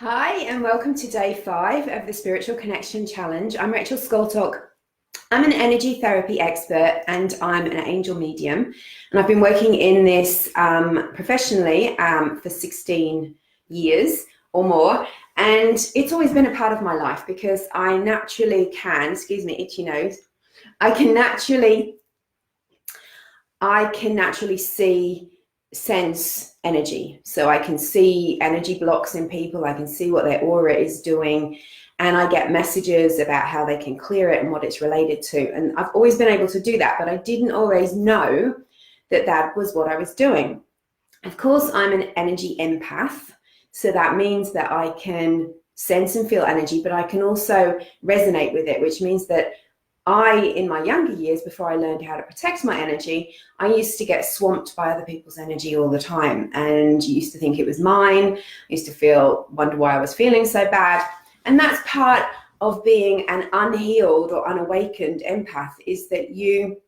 Hi, and welcome to day 5 of the Spiritual Connection Challenge. I'm Rachel Scoltock. I'm an energy therapy expert and I'm an angel medium. And I've been working in this professionally for 16 years or more. And it's always been a part of my life because I naturally can, excuse me, itchy nose, I can naturally sense energy. So I can see energy blocks in people. I can see what their aura is doing. And I get messages about how they can clear it and what it's related to. And I've always been able to do that, but I didn't always know that that was what I was doing. Of course, I'm an energy empath. So that means that I can sense and feel energy, but I can also resonate with it, which means that in my younger years, before I learned how to protect my energy, I used to get swamped by other people's energy all the time and used to think it was mine. I used to wonder why I was feeling so bad. And that's part of being an unhealed or unawakened empath, is that you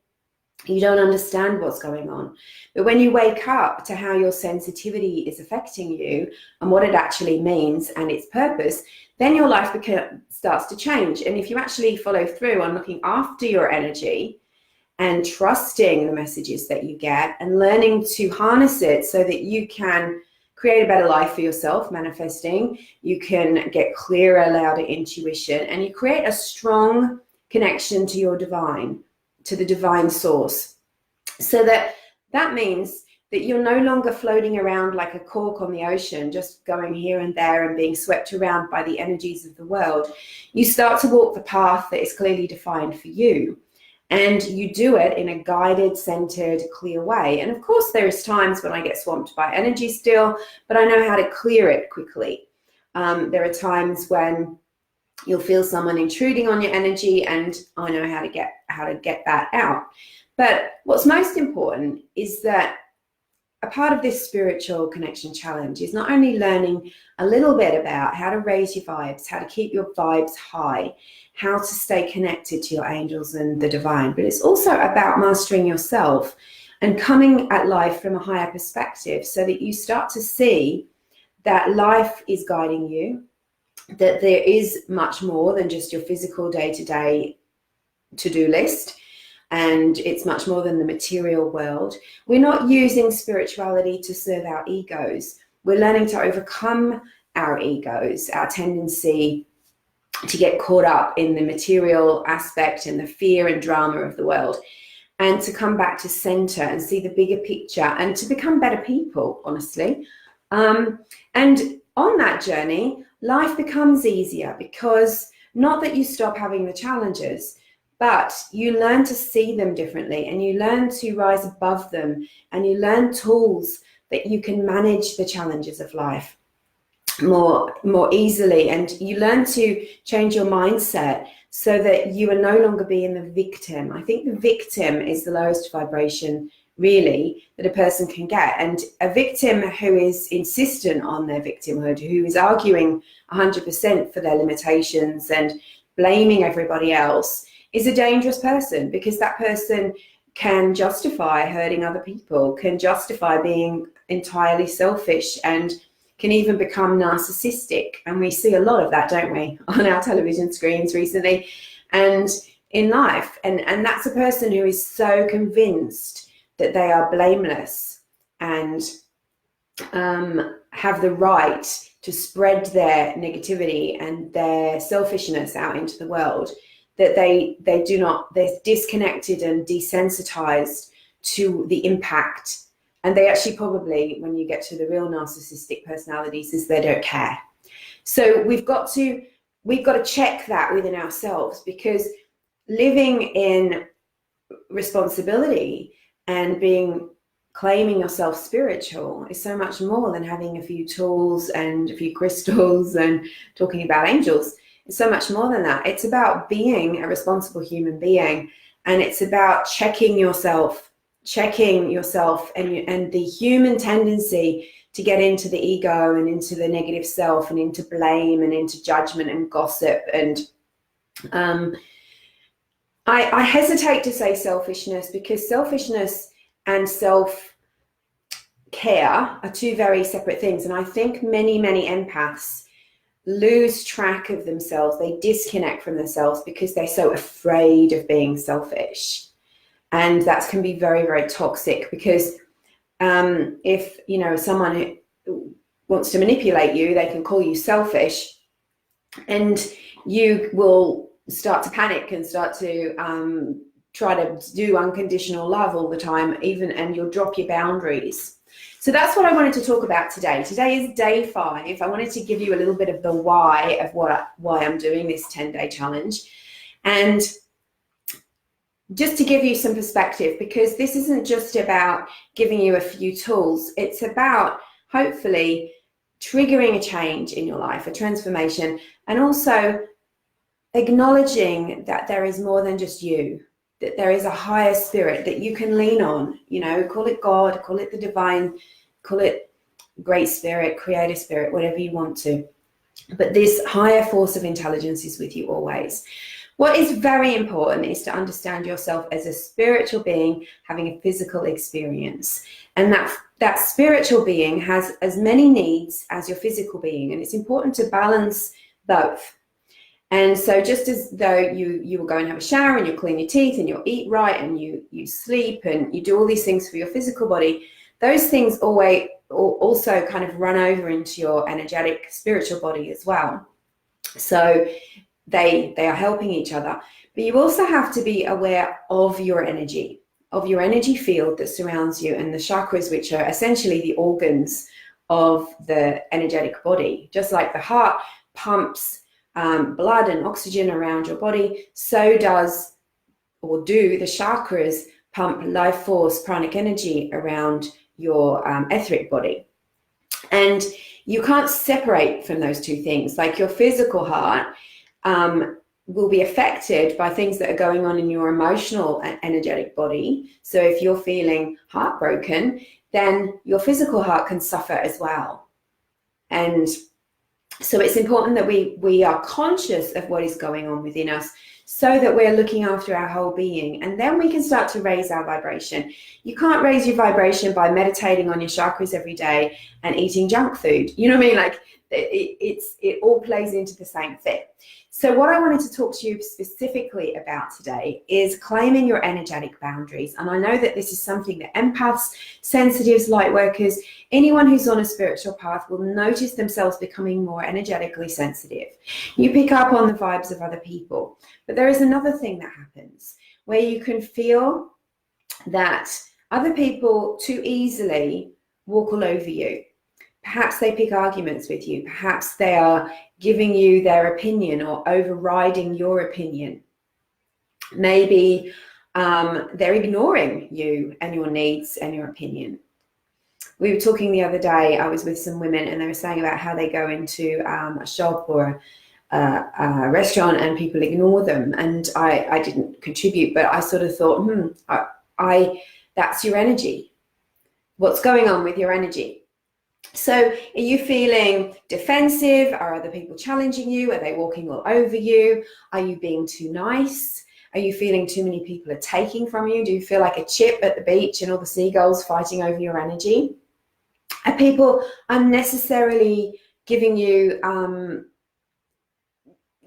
don't understand what's going on. But when you wake up to how your sensitivity is affecting you and what it actually means and its purpose, then your life starts to change. And if you actually follow through on looking after your energy and trusting the messages that you get and learning to harness it so that you can create a better life for yourself, manifesting, you can get clearer, louder intuition, and you create a strong connection to your divine, to the divine source. So that means that you're no longer floating around like a cork on the ocean, just going here and there and being swept around by the energies of the world. You start to walk the path that is clearly defined for you. And you do it in a guided, centered, clear way. And of course, there's times when I get swamped by energy still, but I know how to clear it quickly. There are times when you'll feel someone intruding on your energy, and I know how to get that out. But what's most important is that a part of this spiritual connection challenge is not only learning a little bit about how to raise your vibes, how to keep your vibes high, how to stay connected to your angels and the divine, but it's also about mastering yourself and coming at life from a higher perspective so that you start to see that life is guiding you, that there is much more than just your physical day-to-day to-do list. And it's much more than the material world. We're not using spirituality to serve our egos. We're learning to overcome our egos, our tendency to get caught up in the material aspect and the fear and drama of the world, and to come back to center and see the bigger picture and to become better people, honestly. And on that journey, life becomes easier because not that you stop having the challenges, but you learn to see them differently and you learn to rise above them and you learn tools that you can manage the challenges of life more easily, and you learn to change your mindset so that you are no longer being the victim. I think the victim is the lowest vibration really that a person can get, and a victim who is insistent on their victimhood, who is arguing 100% for their limitations and blaming everybody else, is a dangerous person, because that person can justify hurting other people, can justify being entirely selfish, and can even become narcissistic. And we see a lot of that, don't we, on our television screens recently and in life. And that's a person who is so convinced that they are blameless and have the right to spread their negativity and their selfishness out into the world, that they're disconnected and desensitized to the impact. And they actually probably, when you get to the real narcissistic personalities, is they don't care. So we've got to check that within ourselves, because living in responsibility and claiming yourself spiritual is so much more than having a few tools and a few crystals and talking about angels. It's so much more than that. It's about being a responsible human being, and it's about checking yourself and the human tendency to get into the ego and into the negative self and into blame and into judgment and gossip. And I hesitate to say selfishness, because selfishness and self-care are two very separate things. And I think many empaths lose track of themselves. They disconnect from themselves because they're so afraid of being selfish. And that can be very, very toxic, because if, you know, someone wants to manipulate you, they can call you selfish, and you will start to panic and start to try to do unconditional love all the time, and you'll drop your boundaries. So that's what I wanted to talk about today. Today is day 5. I wanted to give you a little bit of the why of why I'm doing this 10-day challenge, and just to give you some perspective, because this isn't just about giving you a few tools. It's about hopefully triggering a change in your life, a transformation, and also acknowledging that there is more than just you, that there is a higher spirit that you can lean on. You know, call it God, call it the divine, call it great spirit, creator spirit, whatever you want to. But this higher force of intelligence is with you always. What is very important is to understand yourself as a spiritual being having a physical experience. And that spiritual being has as many needs as your physical being. And it's important to balance both. And so just as though you will go and have a shower and you clean your teeth and you'll eat right and you sleep and you do all these things for your physical body, those things also kind of run over into your energetic spiritual body as well. So they are helping each other. But you also have to be aware of your energy field that surrounds you, and the chakras, which are essentially the organs of the energetic body. Just like the heart pumps blood and oxygen around your body, so do the chakras pump life force, pranic energy around your etheric body. And you can't separate from those two things. Like your physical heart will be affected by things that are going on in your emotional and energetic body. So if you're feeling heartbroken, then your physical heart can suffer as well. And so it's important that we are conscious of what is going on within us, so that we're looking after our whole being, and then we can start to raise our vibration. You can't raise your vibration by meditating on your chakras every day and eating junk food. You know what I mean? Like it all plays into the same thing. So what I wanted to talk to you specifically about today is claiming your energetic boundaries. And I know that this is something that empaths, sensitives, light workers, anyone who's on a spiritual path will notice themselves becoming more energetically sensitive. You pick up on the vibes of other people. But there is another thing that happens where you can feel that other people too easily walk all over you. Perhaps they pick arguments with you. Perhaps they are giving you their opinion or overriding your opinion. Maybe they're ignoring you and your needs and your opinion. We were talking the other day, I was with some women, and they were saying about how they go into a shop or a restaurant and people ignore them. And I didn't contribute, but I sort of thought, that's your energy. What's going on with your energy? So are you feeling defensive? Are other people challenging you? Are they walking all over you? Are you being too nice? Are you feeling too many people are taking from you? Do you feel like a chip at the beach and all the seagulls fighting over your energy? Are people unnecessarily giving you,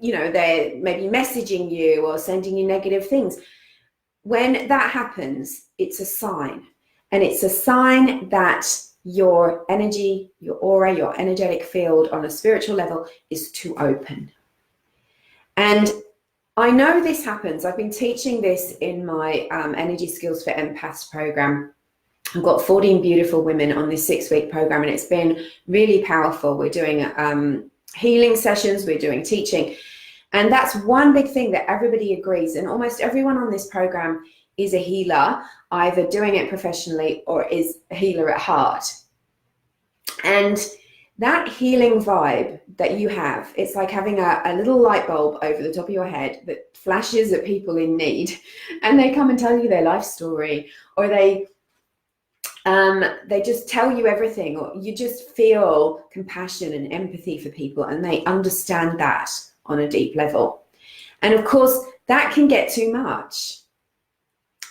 they're maybe messaging you or sending you negative things? When that happens, it's a sign. And it's a sign that your energy, your aura, your energetic field on a spiritual level is too open. And I know this happens. I've been teaching this in my Energy Skills for Empaths program. I've got 14 beautiful women on this 6-week program, and it's been really powerful. We're doing healing sessions, we're doing teaching. And that's one big thing that everybody agrees. And almost everyone on this program is a healer, either doing it professionally or is a healer at heart. And that healing vibe that you have, it's like having a little light bulb over the top of your head that flashes at people in need, and they come and tell you their life story, or they just tell you everything, or you just feel compassion and empathy for people, and they understand that on a deep level. And of course, that can get too much.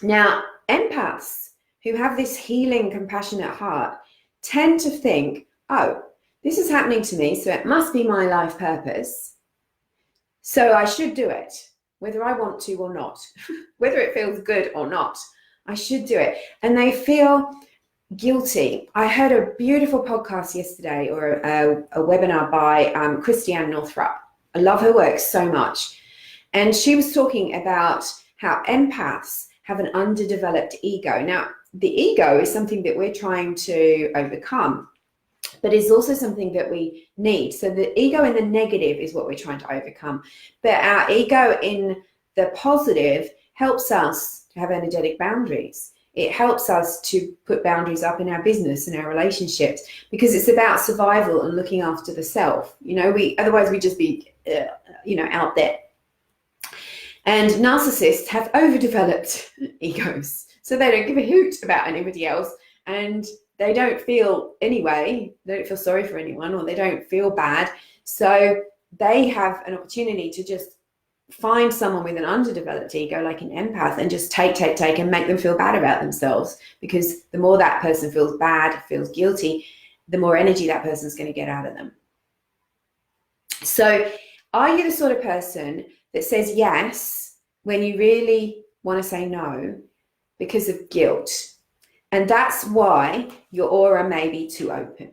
Now, empaths who have this healing, compassionate heart tend to think, oh, this is happening to me, so it must be my life purpose. So I should do it, whether I want to or not, whether it feels good or not, I should do it. And they feel guilty. I heard a beautiful podcast yesterday, or a webinar by Christiane Northrup. I love her work so much. And she was talking about how empaths have an underdeveloped ego. Now, the ego is something that we're trying to overcome, but it's also something that we need. So the ego in the negative is what we're trying to overcome. But our ego in the positive helps us to have energetic boundaries. It helps us to put boundaries up in our business and our relationships, because it's about survival and looking after the self. Otherwise we just be, out there. And narcissists have overdeveloped egos. So they don't give a hoot about anybody else. And they don't feel sorry for anyone, or they don't feel bad. So they have an opportunity to just find someone with an underdeveloped ego, like an empath, and just take and make them feel bad about themselves. Because the more that person feels bad, feels guilty, the more energy that person's going to get out of them. So are you the sort of person that says yes when you really want to say no because of guilt? And that's why your aura may be too open.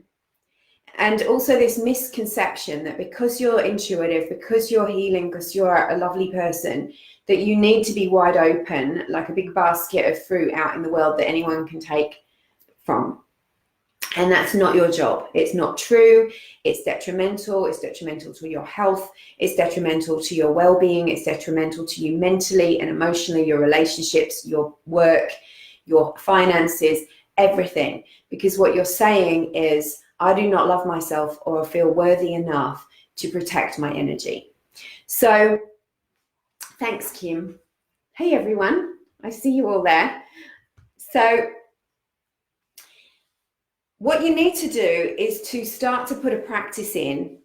And also this misconception that because you're intuitive, because you're healing, because you're a lovely person, that you need to be wide open, like a big basket of fruit out in the world that anyone can take from. And that's not your job. It's not true. It's detrimental. It's detrimental to your health. It's detrimental to your well-being. It's detrimental to you mentally and emotionally, your relationships, your work, your finances, everything. Because what you're saying is, I do not love myself or feel worthy enough to protect my energy. So thanks, Kim. Hey, everyone. I see you all there. So what you need to do is to start to put a practice in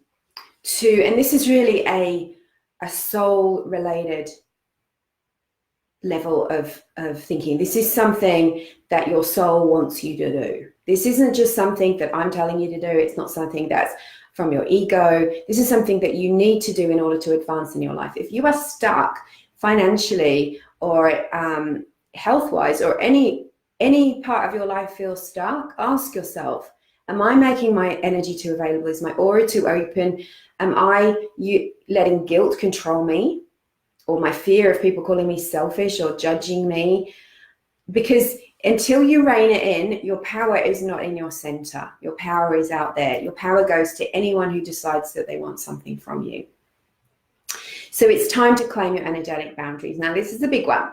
to, and this is really a soul-related level of thinking. This is something that your soul wants you to do. This isn't just something that I'm telling you to do. It's not something that's from your ego. This is something that you need to do in order to advance in your life. If you are stuck financially or health-wise, or any part of your life feels stuck, ask yourself, am I making my energy too available? Is my aura too open? Am I letting guilt control me? Or my fear of people calling me selfish or judging me? Because until you rein it in, your power is not in your center. Your power is out there. Your power goes to anyone who decides that they want something from you. So it's time to claim your energetic boundaries. Now, this is the big one.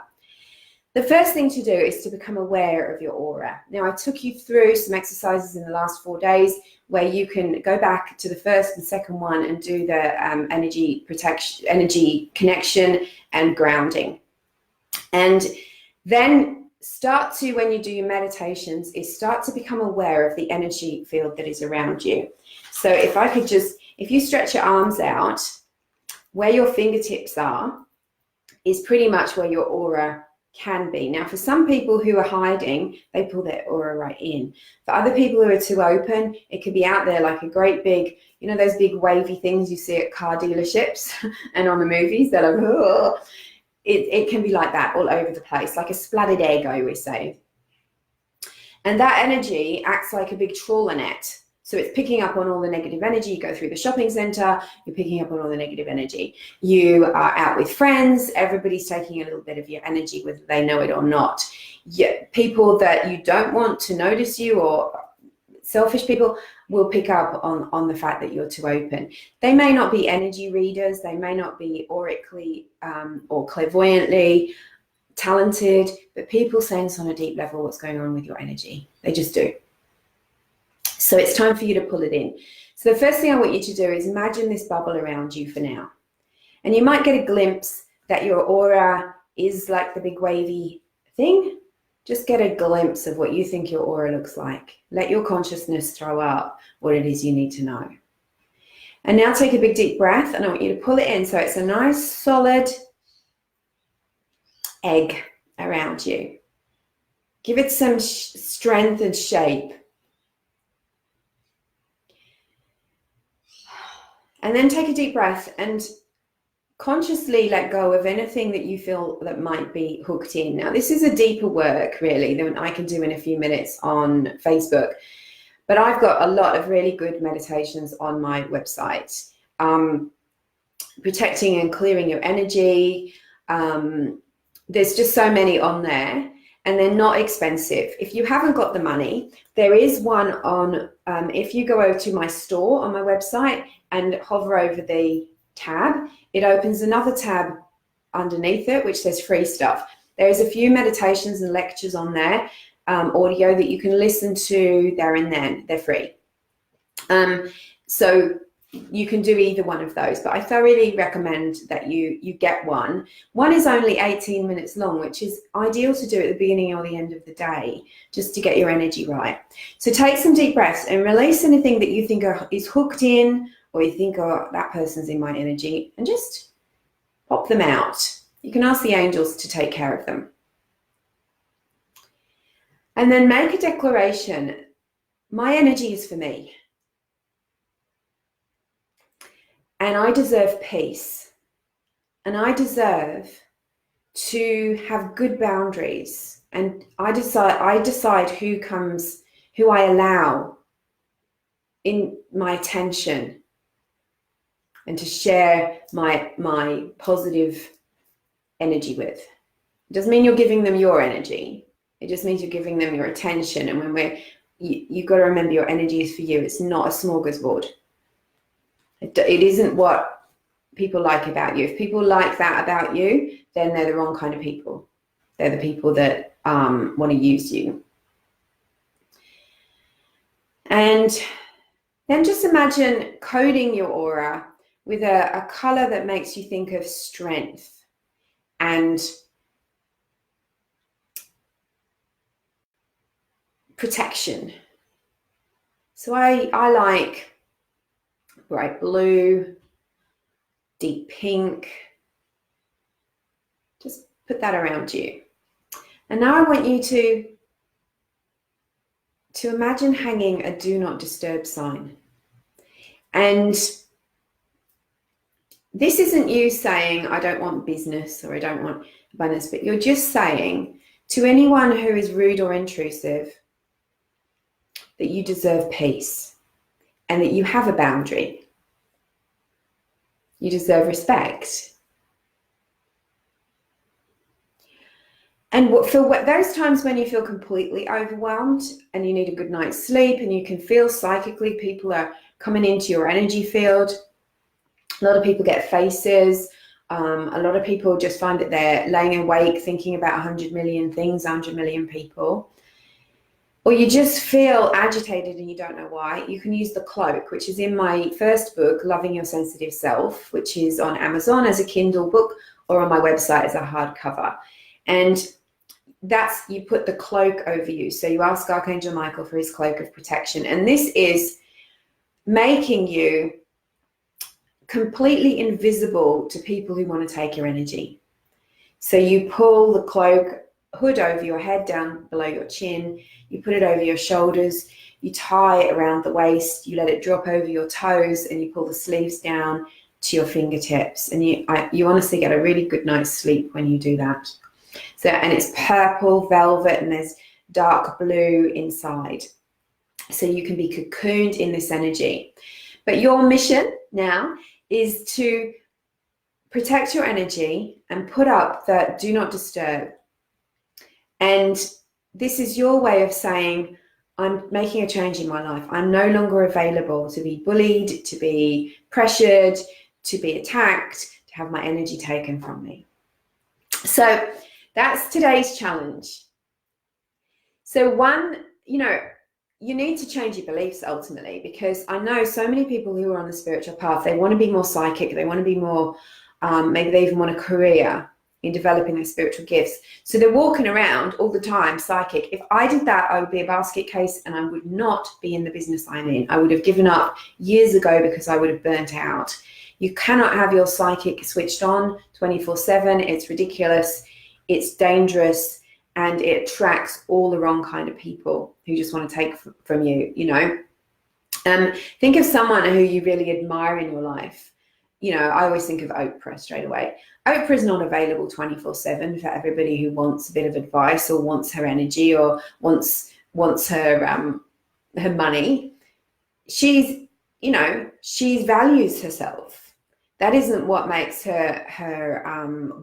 The first thing to do is to become aware of your aura. Now, I took you through some exercises in the last 4 days where you can go back to the first and second one and do the energy protection, energy connection and grounding. And then start to, when you do your meditations, is start to become aware of the energy field that is around you. So if you stretch your arms out, where your fingertips are is pretty much where your aura can be. Now, for some people who are hiding, they pull their aura right in. For other people who are too open, it could be out there like a great big, those big wavy things you see at car dealerships and on the movies that are, oh, it can be like that all over the place, like a splattered egg, I always say. And that energy acts like a big trawler net. So it's picking up on all the negative energy. You go through the shopping center, you're picking up on all the negative energy. You are out with friends, everybody's taking a little bit of your energy, whether they know it or not. People that you don't want to notice you, or selfish people, will pick up on the fact that you're too open. They may not be energy readers, they may not be aurically or clairvoyantly talented, but people sense on a deep level what's going on with your energy. They just do. So it's time for you to pull it in. So the first thing I want you to do is imagine this bubble around you for now. And you might get a glimpse that your aura is like the big wavy thing. Just get a glimpse of what you think your aura looks like. Let your consciousness throw up what it is you need to know. And now take a big deep breath, and I want you to pull it in so it's a nice solid egg around you. Give it some strength and shape. And then take a deep breath and consciously let go of anything that you feel that might be hooked in. Now, this is a deeper work, really, than I can do in a few minutes on Facebook. But I've got a lot of really good meditations on my website. Protecting and clearing your energy. There's just so many on there, and they're not expensive. If you haven't got the money, there is one on, if you go over to my store on my website and hover over the tab, it opens another tab underneath it, which says free stuff. There's a few meditations and lectures on there, audio that you can listen to there and then. They're free. So you can do either one of those, but I thoroughly recommend that you get one. One is only 18 minutes long, which is ideal to do at the beginning or the end of the day, just to get your energy right. So take some deep breaths and release anything that you think is hooked in, or you think, oh, that person's in my energy, and just pop them out. You can ask the angels to take care of them. And then make a declaration. My energy is for me. And I deserve peace. And I deserve to have good boundaries. And I decide who I allow in my attention, and to share my positive energy with. It doesn't mean you're giving them your energy. It just means you're giving them your attention. And when you've got to remember, your energy is for you. It's not a smorgasbord. It isn't what people like about you. If people like that about you, then they're the wrong kind of people. They're the people that want to use you. And then just imagine coding your aura with a color that makes you think of strength and protection. So I like bright blue, deep pink. Just put that around you. And now I want you to imagine hanging a do not disturb sign. And this isn't you saying, I don't want business or I don't want abundance, but you're just saying to anyone who is rude or intrusive that you deserve peace and that you have a boundary. You deserve respect. And for those times when you feel completely overwhelmed and you need a good night's sleep and you can feel psychically people are coming into your energy field, a lot of people get faces. A lot of people just find that they're laying awake thinking about 100 million things, 100 million people. Or you just feel agitated and you don't know why. You can use the cloak, which is in my first book, Loving Your Sensitive Self, which is on Amazon as a Kindle book or on my website as a hardcover. And that's, you put the cloak over you. So you ask Archangel Michael for his cloak of protection. And this is making you completely invisible to people who want to take your energy. So you pull the cloak hood over your head down below your chin, you put it over your shoulders, you tie it around the waist, you let it drop over your toes, and you pull the sleeves down to your fingertips. And you honestly get a really good night's sleep when you do that. So, and it's purple velvet and there's dark blue inside. So you can be cocooned in this energy. But your mission now is to protect your energy and put up the do not disturb. And this is your way of saying, I'm making a change in my life. I'm no longer available to be bullied, to be pressured, to be attacked, to have my energy taken from me. So that's today's challenge. So one, you need to change your beliefs ultimately, because I know so many people who are on the spiritual path, they want to be more psychic, they want to be more, maybe they even want a career in developing their spiritual gifts. So they're walking around all the time psychic. If I did that, I would be a basket case and I would not be in the business I'm in. I would have given up years ago because I would have burnt out. You cannot have your psychic switched on 24/7. It's ridiculous. It's dangerous. And it attracts all the wrong kind of people who just want to take from you, Think of someone who you really admire in your life. You know, I always think of Oprah straight away. Oprah is not available 24/7 for everybody who wants a bit of advice or wants her energy or wants her money. She values herself. That isn't what makes her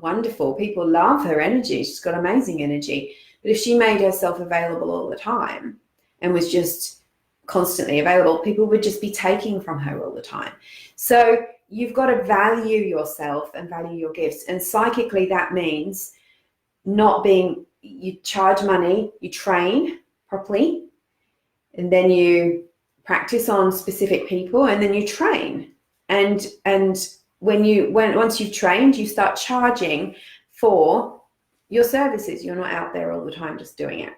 wonderful. People love her energy. She's got amazing energy. But if she made herself available all the time and was just constantly available, people would just be taking from her all the time. So you've got to value yourself and value your gifts. And psychically, that means you charge money, you train properly, and then you practice on specific people, and then you train. And once you've trained, you start charging for your services. You're not out there all the time just doing it.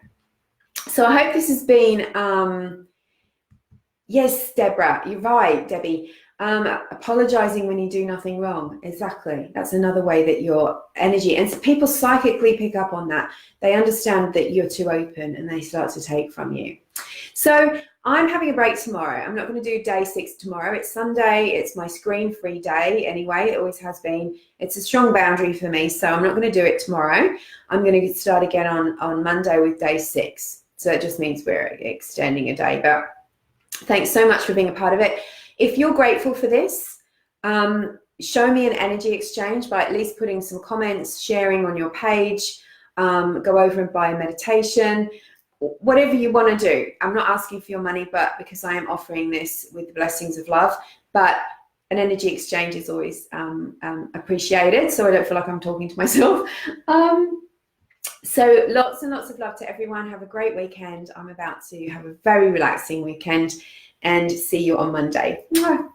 So I hope this has been, yes, Deborah, you're right, Debbie. Apologizing when you do nothing wrong. Exactly. That's another way that your energy, and people psychically pick up on that. They understand that you're too open and they start to take from you. So I'm having a break tomorrow. I'm not going to do day 6 tomorrow. It's Sunday. It's my screen-free day anyway. It always has been. It's a strong boundary for me, so I'm not going to do it tomorrow. I'm going to start again on Monday with day 6. So it just means we're extending a day. But thanks so much for being a part of it. If you're grateful for this, show me an energy exchange by at least putting some comments, sharing on your page, go over and buy a meditation, whatever you want to do. I'm not asking for your money, but because I am offering this with the blessings of love, but an energy exchange is always appreciated, so I don't feel like I'm talking to myself. So lots and lots of love to everyone. Have a great weekend. I'm about to have a very relaxing weekend and see you on Monday. Mwah.